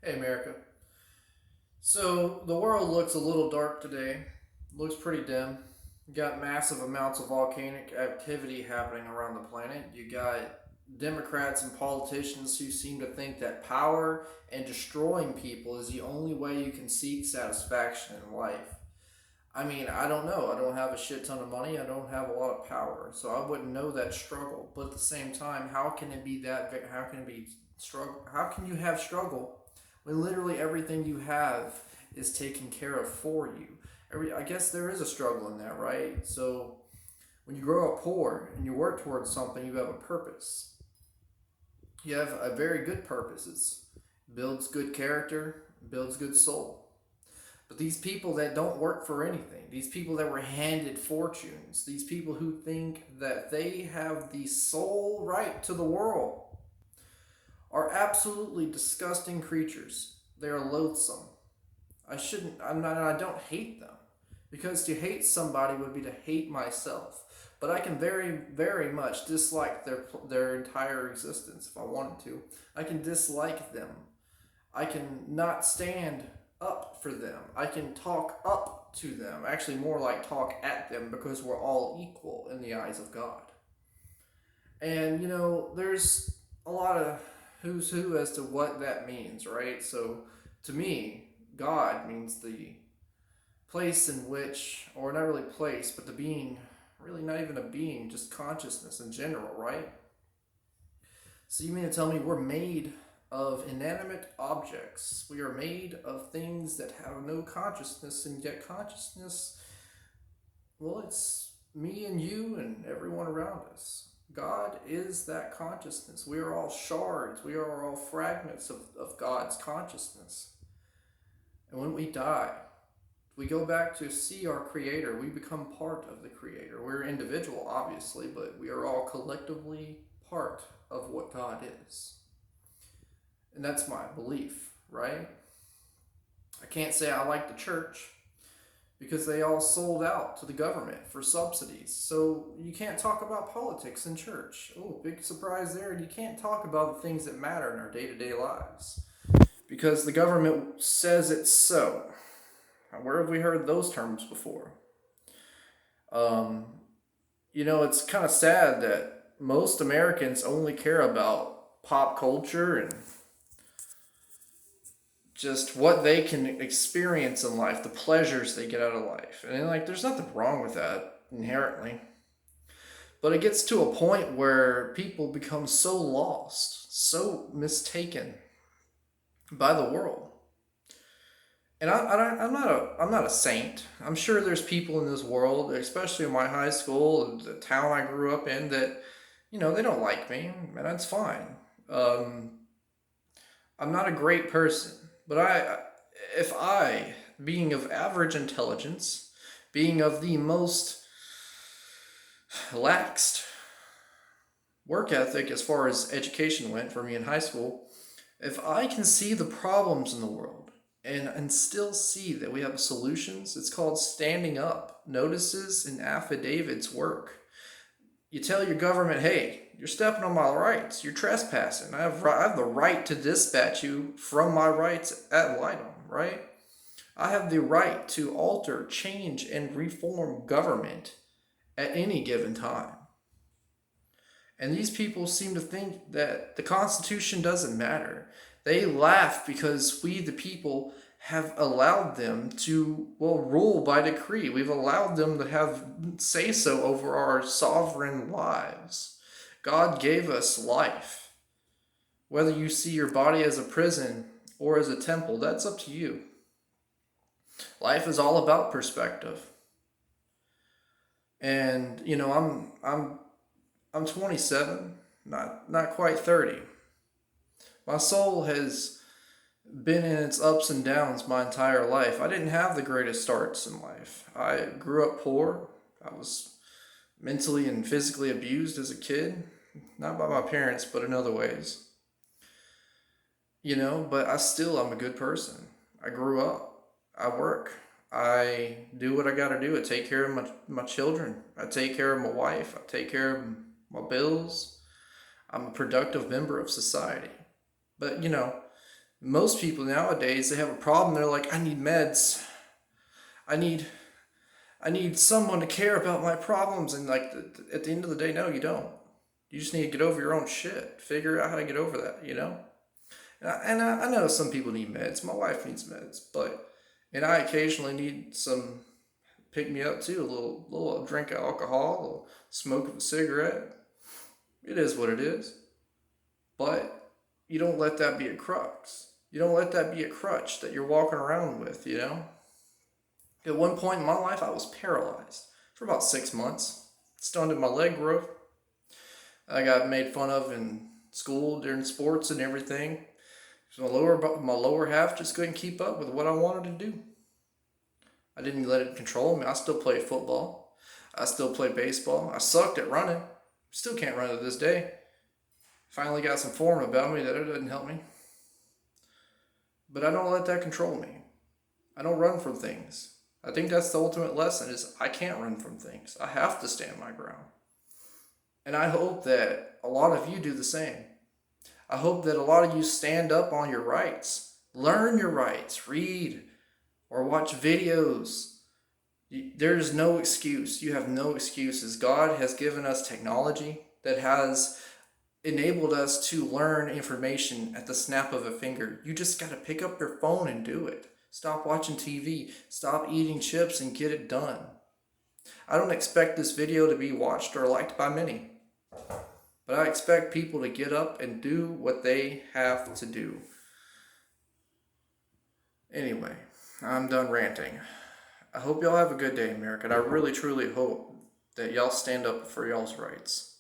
Hey, America. So the world looks a little dark today. Looks pretty dim. You got massive amounts of volcanic activity happening around the planet. You got Democrats and politicians who seem to think that power and destroying people is the only way you can seek satisfaction in life. I mean, I don't know. I don't have a shit ton of money. I don't have a lot of power, so I wouldn't know that struggle. But at the same time, how can it be that? How can it be struggle? How can you have struggle when literally everything you have is taken care of for you? I guess there is a struggle in that, right? So when you grow up poor and you work towards something, you have a purpose. You have a very good purpose. It builds good character, builds good soul. But these people that don't work for anything, these people that were handed fortunes, these people who think that they have the sole right to the world are absolutely disgusting creatures. They are loathsome. I don't hate them. Because to hate somebody would be to hate myself. But I can very much dislike their entire existence if I wanted to. I can dislike them. I can not stand up for them. I can talk up to them. Actually, more like talk at them because we're all equal in the eyes of God. And, there's a lot of who's who as to what that means, right? So, to me, God means the place in which, or not really place, but the being, really not even a being, just consciousness in general, right? So you mean to tell me we're made of inanimate objects? We are made of things that have no consciousness, and yet consciousness, well, it's me and you and everyone around us. God is that consciousness. We are all shards, we are all fragments of God's consciousness. And when we die, we go back to see our creator. We become part of the creator. We're individual, obviously, but we are all collectively part of what God is. And that's my belief, right? I can't say I like the church because they all sold out to the government for subsidies. So you can't talk about politics in church. Oh, big surprise there. You can't talk about the things that matter in our day to day lives because the government says it's so. Where have we heard those terms before? Um, it's kind of sad that most Americans only care about pop culture and just what they can experience in life, the pleasures they get out of life. And like, there's nothing wrong with that inherently. But it gets to a point where people become so lost, so mistaken by the world. And I'm not a saint. I'm sure there's people in this world, especially in my high school, the town I grew up in, that they don't like me, and that's fine. Um, I'm not a great person, but if I, being of average intelligence, being of the most laxed work ethic as far as education went for me in high school, if I can see the problems in the world and still see that we have solutions, it's called standing up. Notices and affidavits work. You tell your government, hey, you're stepping on my rights. You're trespassing. I have the right to dispatch you from my rights at litem, right? I have the right to alter, change, and reform government at any given time. And these people seem to think that the Constitution doesn't matter. They laugh because we, the people, have allowed them to, well, rule by decree. We've allowed them to have say so over our sovereign lives. God gave us life. Whether you see your body as a prison or as a temple, that's up to you. Life is all about perspective. And I'm 27, not quite 30. My soul has been in its ups and downs my entire life. I didn't have the greatest starts in life. I grew up poor. I was mentally and physically abused as a kid, not by my parents, but in other ways. But I'm a good person. I grew up. I work. I do what I got to do. I take care of my children. I take care of my wife. I take care of my bills. I'm a productive member of society. But, Most people nowadays, they have a problem. They're like, I need meds. I need I need someone to care about my problems. And like at the end of the day, no, you don't. You just need to get over your own shit. Figure out how to get over that. I know some people need meds. My wife needs meds, and I occasionally need some pick me up too. A little drink of alcohol, a little smoke of a cigarette. It is what it is. But you don't let that be a crux. You don't let that be a crutch that you're walking around with. At one point in my life, I was paralyzed for about 6 months. Stunted my leg growth. I got made fun of in school during sports and everything. So my lower half just couldn't keep up with what I wanted to do. I didn't let it control me. I still play football. I still play baseball. I sucked at running. Still can't run to this day. Finally got some form about me that it doesn't help me. But I don't let that control me. I don't run from things. I think that's the ultimate lesson is I can't run from things. I have to stand my ground. And I hope that a lot of you do the same. I hope that a lot of you stand up on your rights. Learn your rights. Read or watch videos. There's no excuse. You have no excuses. God has given us technology that has enabled us to learn information at the snap of a finger. You just got to pick up your phone and do it. Stop watching TV. Stop eating chips and get it done. I don't expect this video to be watched or liked by many, but I expect people to get up and do what they have to do. Anyway, I'm done ranting. I hope y'all have a good day, America, and I really truly hope that y'all stand up for y'all's rights.